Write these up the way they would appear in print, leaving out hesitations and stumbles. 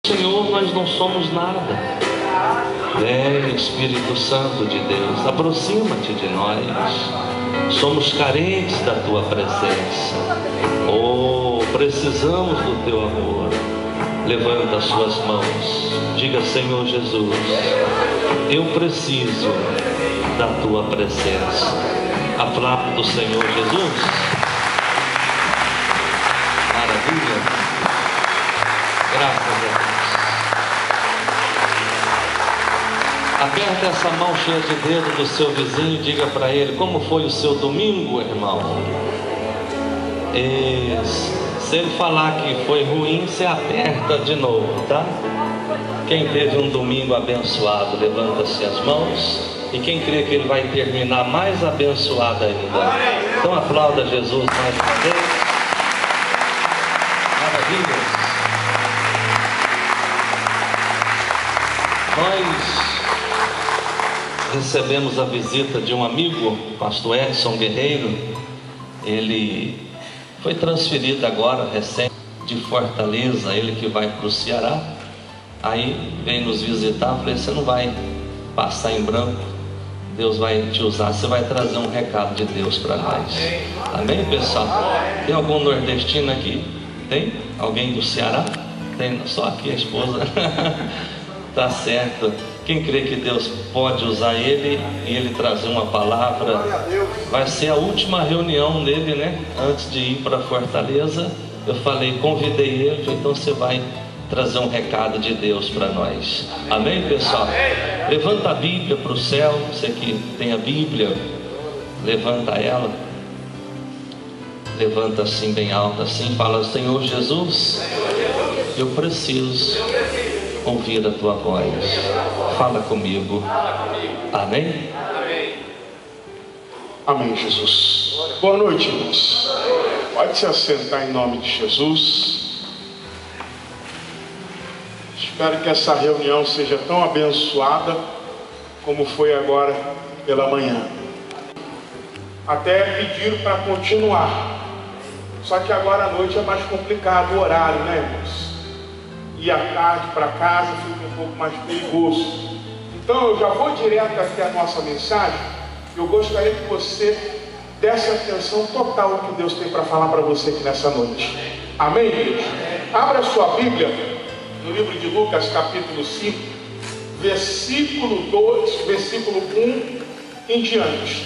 Senhor, nós não somos nada. Vem, Espírito Santo de Deus, aproxima-te de nós. Somos carentes da tua presença. Oh, precisamos do teu amor. Levanta as suas mãos. Diga: Senhor Jesus, eu preciso da tua presença. Aplauda do Senhor Jesus. Maravilha. Graças a Deus. Aperte essa mão cheia de dedo do seu vizinho e diga para ele: como foi o seu domingo, irmão? Se ele falar que foi ruim, você aperta de novo, tá? Quem teve um domingo abençoado, levanta-se as mãos. E quem crê que ele vai terminar mais abençoado ainda, então aplauda Jesus mais uma vez. Maravilha. Nós recebemos a visita de um amigo, pastor Edson Guerreiro. Ele foi transferido agora, recente, de Fortaleza, ele que vai para o Ceará. Aí veio nos visitar. Falei: você não vai passar em branco, Deus vai te usar, você vai trazer um recado de Deus para nós. Amém, pessoal? Tem algum nordestino aqui? Tem? Alguém do Ceará? Tem? Só aqui a esposa. Tá certo. Quem crê que Deus pode usar ele e ele trazer uma palavra, vai ser a última reunião dele, né? Antes de ir para Fortaleza, eu falei, convidei ele, então você vai trazer um recado de Deus para nós. Amém, pessoal? Levanta a Bíblia para o céu. Você que tem a Bíblia, levanta ela. Levanta assim bem alto, assim, fala: Senhor Jesus, eu preciso ouvir a tua voz. Fala comigo. Amém? Amém, Jesus. Boa noite, irmãos. Pode se assentar em nome de Jesus. Espero que essa reunião seja tão abençoada como foi agora pela manhã. Até pediram para continuar. Só que agora à noite é mais complicado o horário, né, irmãos? Ir à tarde para casa fica um pouco mais perigoso. Então eu já vou direto aqui à nossa mensagem. Eu gostaria que você desse atenção total ao que Deus tem para falar para você aqui nessa noite. Amém, igreja? Abra sua Bíblia no livro de Lucas, capítulo 5, versículo 2, versículo 1 em diante.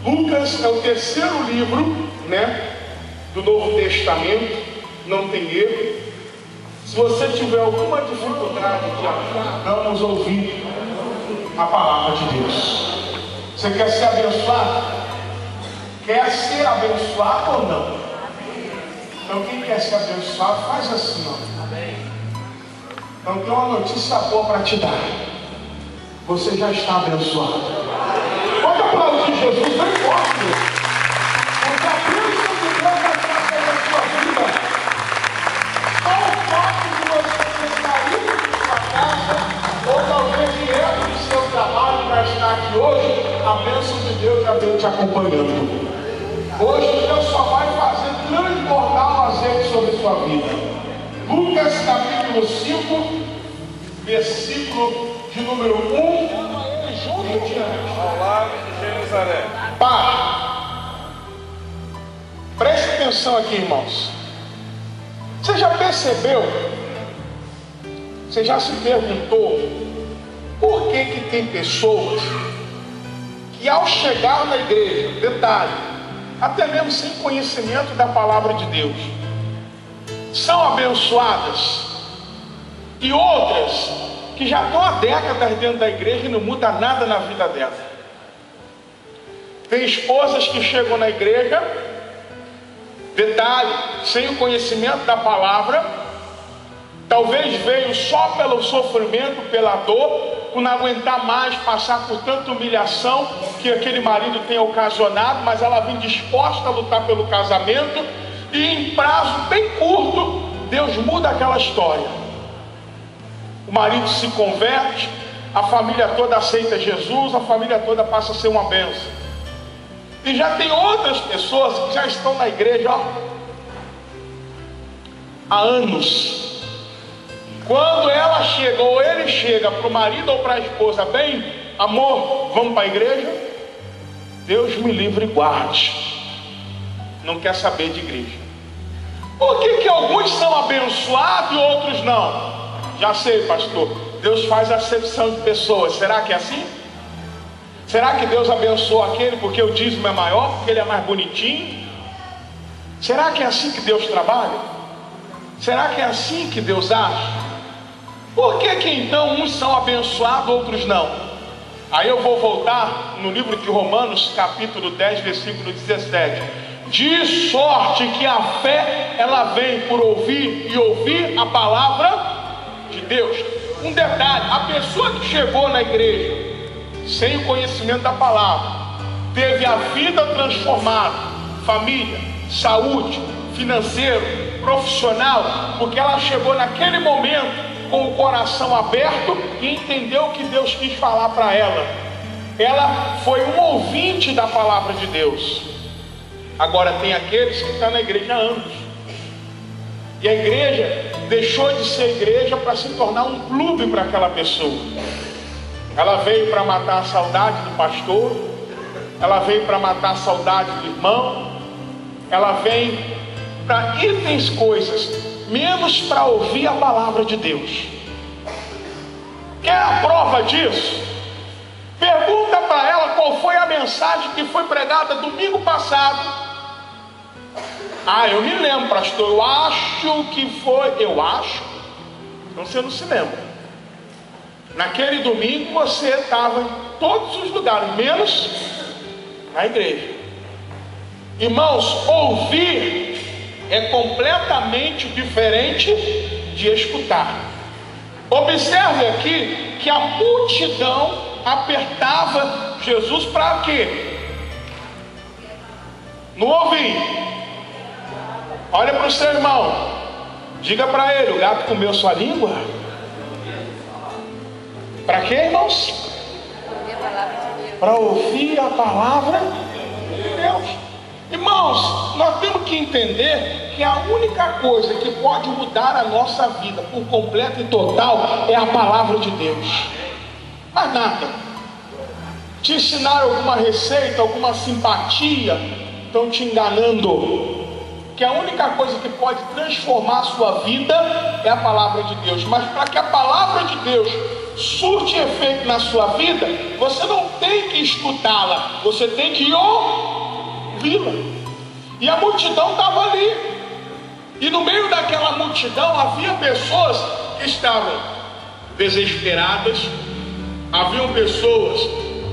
Lucas é o terceiro livro, né, do Novo Testamento, não tem erro. Se você tiver alguma dificuldade de achar, vamos ouvir a palavra de Deus. Você quer ser abençoado? Quer ser abençoado ou não? Então quem quer ser abençoado, faz assim, ó. Então tem uma notícia boa para te dar. Você já está abençoado. Pode aplaudir Jesus, bem forte. Porque a bênção de Deus vai trazer na sua vida. Só o fato de você sair de sua casa, ou talvez direto do seu trabalho para estar aqui hoje, a bênção de Deus já veio te acompanhando. Hoje Deus só vai fazer transbordar o azeite sobre a sua vida. Lucas capítulo 5, versículo de número 1 em diante. Ao lado de Jerusalém. Preste atenção aqui, irmãos. Você já percebeu? Você já se perguntou por que tem pessoas que ao chegar na igreja, detalhe, até mesmo sem conhecimento da palavra de Deus, são abençoadas, e outras que já estão há décadas dentro da igreja e não muda nada na vida dela? Tem esposas que chegam na igreja, detalhe, sem o conhecimento da palavra, talvez veio só pelo sofrimento, pela dor, por não aguentar mais passar por tanta humilhação que aquele marido tem ocasionado, mas ela vem disposta a lutar pelo casamento, e em prazo bem curto, Deus muda aquela história. O marido se converte, a família toda aceita Jesus, a família toda passa a ser uma bênção. E já tem outras pessoas que já estão na igreja há anos, Quando ela chega ou ele chega para o marido ou para a esposa, bem, amor, vamos para a igreja? Deus me livre e guarde. Não quer saber de igreja. Por que alguns são abençoados e outros não? Já sei, pastor. Deus faz acepção de pessoas. Será que é assim? Será que Deus abençoa aquele porque o dízimo é maior, porque ele é mais bonitinho? Será que é assim que Deus trabalha? Será que é assim que Deus age? Por que então uns são abençoados, outros não? Aí eu vou voltar no livro de Romanos, capítulo 10, versículo 17. De sorte que a fé, ela vem por ouvir e ouvir a palavra de Deus. Um detalhe, a pessoa que chegou na igreja sem o conhecimento da palavra, teve a vida transformada, família, saúde, financeiro, profissional, porque ela chegou naquele momento com o coração aberto e entendeu o que Deus quis falar para ela. Ela foi um ouvinte da palavra de Deus. Agora tem aqueles que estão na igreja há anos, e a igreja deixou de ser igreja para se tornar um clube para aquela pessoa. Ela veio para matar a saudade do pastor, ela veio para matar a saudade do irmão, ela vem para itens, coisas, menos para ouvir a palavra de Deus. Quer a prova disso? Pergunta para ela qual foi a mensagem que foi pregada domingo passado. Ah, eu me lembro, pastor, eu acho que foi, eu acho, então você não se lembra. Naquele domingo você estava em todos os lugares, menos na igreja. Irmãos, ouvir é completamente diferente de escutar. Observe aqui que a multidão apertava Jesus para quê? Não ouvir. Olha para o seu irmão, diga para ele: o gato comeu sua língua? Para quê, irmãos? Para ouvir a palavra de Deus. Irmãos, nós temos que entender que a única coisa que pode mudar a nossa vida por completo e total é a palavra de Deus. Mas nada. Te ensinaram alguma receita, alguma simpatia, estão te enganando. Que a única coisa que pode transformar a sua vida é a palavra de Deus. Mas para que a palavra de Deus surte efeito na sua vida, você não tem que escutá-la, você tem que ouvi-la. E a multidão estava ali, e no meio daquela multidão havia pessoas que estavam desesperadas, haviam pessoas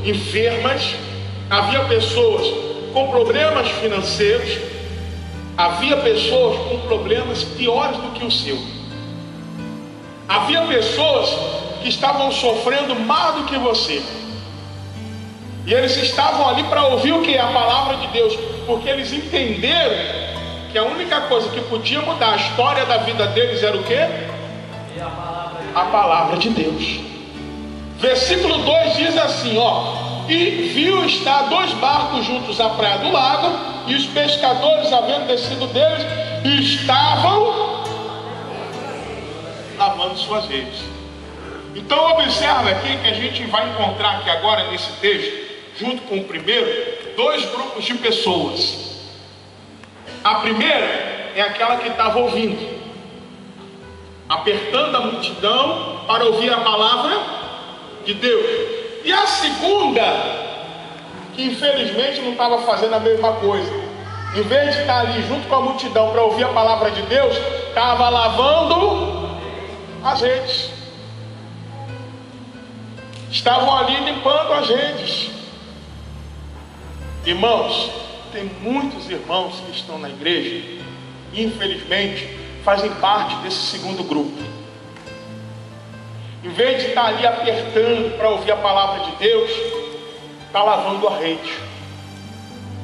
enfermas, havia pessoas com problemas financeiros, havia pessoas com problemas piores do que o seu, havia pessoas que estavam sofrendo mais do que você, e eles estavam ali para ouvir o que? A palavra de Deus, porque eles entenderam que a única coisa que podia mudar a história da vida deles era o que? A palavra de Deus. Versículo 2 diz assim, e viu estar 2 barcos juntos à praia do lago, e os pescadores, havendo descido deles, estavam lavando suas redes. Então observa aqui que a gente vai encontrar aqui agora nesse texto, junto com o primeiro, 2 grupos de pessoas. A primeira é aquela que estava ouvindo, apertando a multidão para ouvir a palavra de Deus. E a segunda, que infelizmente não estava fazendo a mesma coisa. Em vez de estar ali junto com a multidão para ouvir a palavra de Deus, estava lavando as redes. Estavam ali limpando as redes. Irmãos, tem muitos irmãos que estão na igreja e infelizmente fazem parte desse segundo grupo. Em vez de estar ali apertando para ouvir a palavra de Deus, está lavando a rede.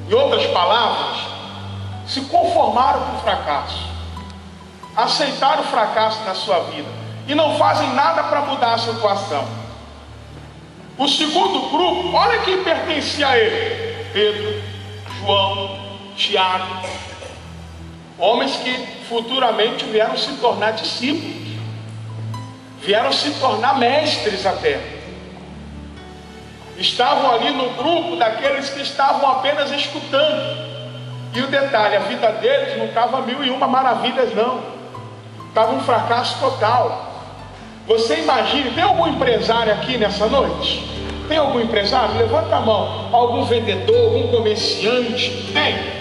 Em outras palavras, se conformaram com o fracasso, aceitaram o fracasso na sua vida e não fazem nada para mudar a situação. O segundo grupo, olha quem pertencia a ele: Pedro, João, Tiago, homens que futuramente vieram se tornar discípulos. vieram se tornar mestres até. Estavam ali no grupo daqueles que estavam apenas escutando. E o detalhe, a vida deles não estava 1001 maravilhas não. Estava um fracasso total. Você imagine, tem algum empresário aqui nessa noite? Tem algum empresário? Levanta a mão. Algum vendedor, algum comerciante? Tem?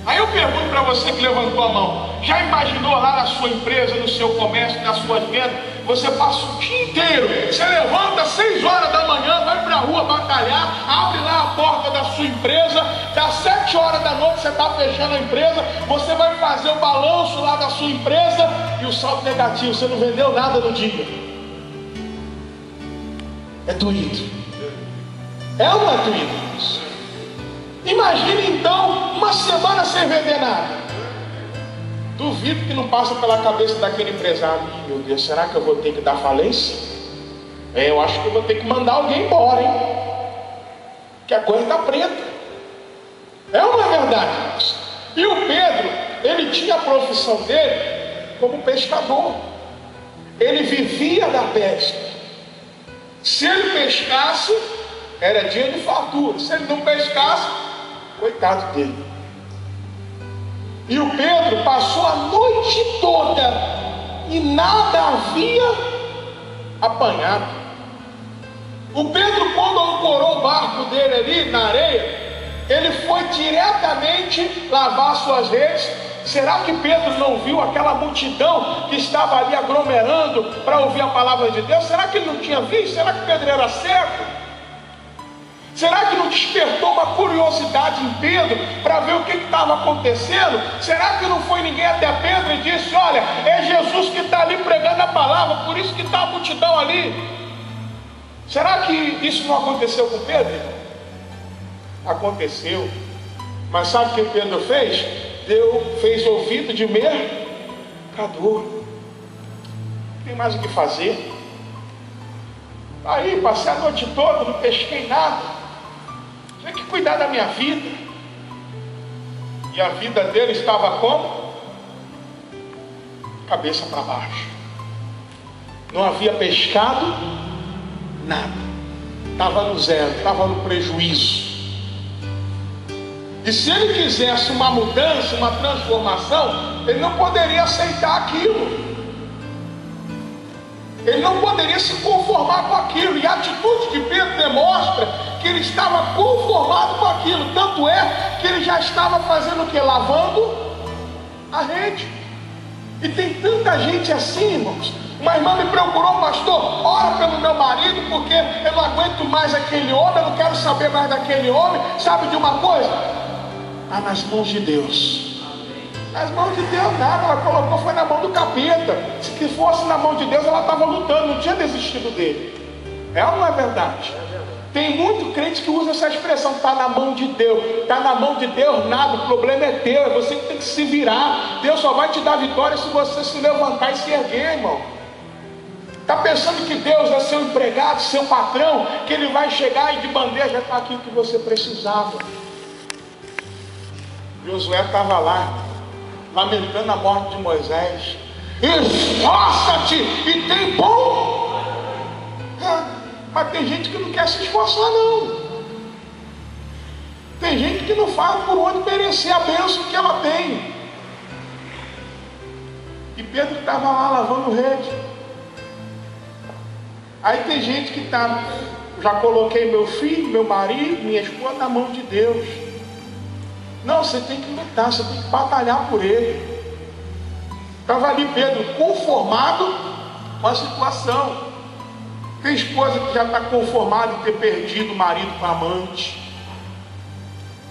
Aí eu pergunto para você que levantou a mão, já imaginou lá na sua empresa, no seu comércio, nas suas vendas, você passa o dia inteiro, você levanta às 6 horas da manhã, vai para a rua batalhar, abre lá a porta da sua empresa, das 7 horas da noite você está fechando a empresa, você vai fazer o balanço lá da sua empresa e o saldo negativo, você não vendeu nada no dia. É doído. É ou não é doído? Imagine então uma semana sem vender nada. Duvido que não passa pela cabeça daquele empresário. Meu Deus, será que eu vou ter que dar falência? Eu acho que eu vou ter que mandar alguém embora, hein? Que a coisa está preta. É ou não é verdade? E o Pedro, ele tinha a profissão dele como pescador. Ele vivia da pesca. Se ele pescasse, era dia de fartura. Se ele não pescasse, coitado dele. E o Pedro passou a noite toda e nada havia apanhado. O Pedro, quando ancorou o barco dele ali na areia, ele foi diretamente lavar suas redes. Será que Pedro não viu aquela multidão que estava ali aglomerando para ouvir a palavra de Deus? Será que ele não tinha visto? Será que Pedro era cego? Será que não despertou uma curiosidade em Pedro para ver o que estava acontecendo? Será que não foi ninguém até Pedro e disse: olha, é Jesus que está ali pregando a palavra, por isso que está a multidão ali? Será que isso não aconteceu com Pedro? Aconteceu. Mas sabe o que Pedro fez? Fez ouvido de mercador. Não tem mais o que fazer. Aí passei a noite toda, não pesquei nada. Tinha que cuidar da minha vida. E a vida dele estava como? Cabeça para baixo. Não havia pescado nada. Estava no zero, estava no prejuízo. E se ele quisesse uma mudança, uma transformação, ele não poderia aceitar aquilo. Ele não poderia se conformar com aquilo. E a atitude de Pedro demonstra que ele estava conformado com aquilo. Tanto é que ele já estava fazendo o que? Lavando a rede. E tem tanta gente assim, irmãos. Uma irmã me procurou: pastor, ora pelo meu marido, porque eu não aguento mais aquele homem, eu não quero saber mais daquele homem. Sabe de uma coisa? Está nas mãos de Deus. Nas mãos de Deus nada, ela colocou, foi na mão do capeta. Se fosse na mão de Deus, ela estava lutando, não tinha desistido dele. É ou não é verdade? Tem muito crente que usa essa expressão: está na mão de Deus. Está na mão de Deus nada, o problema é teu, é você que tem que se virar. Deus só vai te dar vitória se você se levantar e se erguer, irmão. Está pensando que Deus é seu empregado, seu patrão, que Ele vai chegar e de bandeja está aquilo que você precisava. Josué estava lá, lamentando a morte de Moisés. Esforça-te e tem bom. Mas tem gente que não quer se esforçar não. Tem gente que não faz por onde merecer a bênção que ela tem. E Pedro estava lá lavando rede. Aí tem gente que está: já coloquei meu filho, meu marido, minha esposa na mão de Deus. Não, você tem que lutar, você tem que batalhar por ele. Estava ali Pedro conformado com a situação. Tem esposa que já está conformada em ter perdido o marido para amante.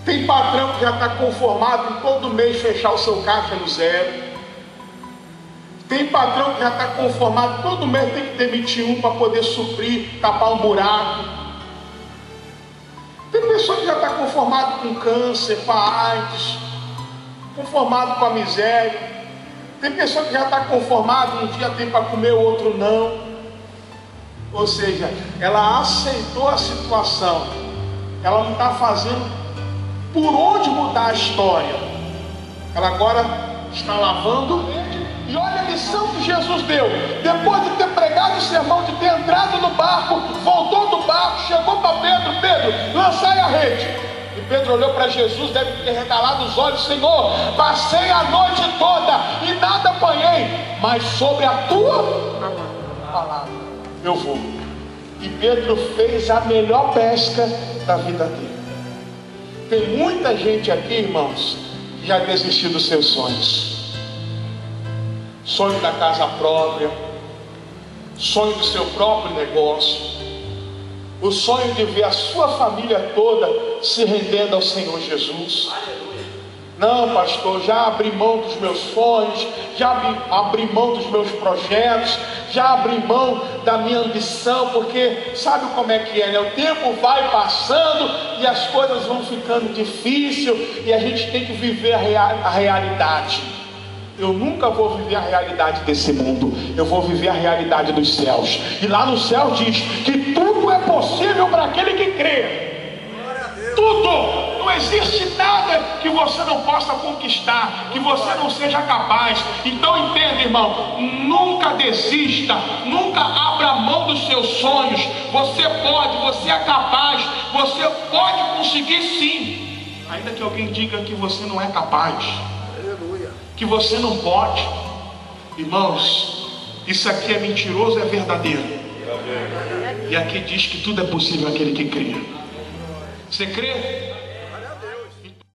Tem patrão que já está conformado em todo mês fechar o seu caixa no zero. Tem patrão que já está conformado, todo mês tem que demitir um para poder suprir, tapar um buraco. Tem pessoa que já está conformado com câncer, com a AIDS, conformado com a miséria. Tem pessoa que já está conformado, um dia tem para comer, o outro não. Ou seja, ela aceitou a situação. Ela não está fazendo por onde mudar a história. Ela agora está lavando. E olha a lição que Jesus deu. Depois de ter pregado no barco, voltou do barco, chegou para Pedro: Pedro, lançai a rede. E Pedro olhou para Jesus, deve ter regalado os olhos: Senhor, passei a noite toda e nada apanhei, mas sobre a tua palavra eu vou. E Pedro fez a melhor pesca da vida dele. Tem muita gente aqui, irmãos, que já desistiu dos seus sonhos. Sonho da casa própria, sonho do seu próprio negócio, o sonho de ver a sua família toda se rendendo ao Senhor Jesus. Não, pastor, já abri mão dos meus sonhos, já abri mão dos meus projetos, já abri mão da minha ambição, porque sabe como é que é, né? O tempo vai passando e as coisas vão ficando difíceis e a gente tem que viver a realidade. Eu nunca vou viver a realidade desse mundo, eu vou viver a realidade dos céus. E lá no céu diz que tudo é possível para aquele que crê. Tudo! Não existe nada que você não possa conquistar, que você não seja capaz. Então entenda, irmão, nunca desista, nunca abra mão dos seus sonhos. Você pode, você é capaz, você pode conseguir sim. Ainda que alguém diga que você não é capaz, que você não pode. Irmãos, isso aqui é mentiroso, é verdadeiro. E aqui diz que tudo é possível aquele que crê. Você crê?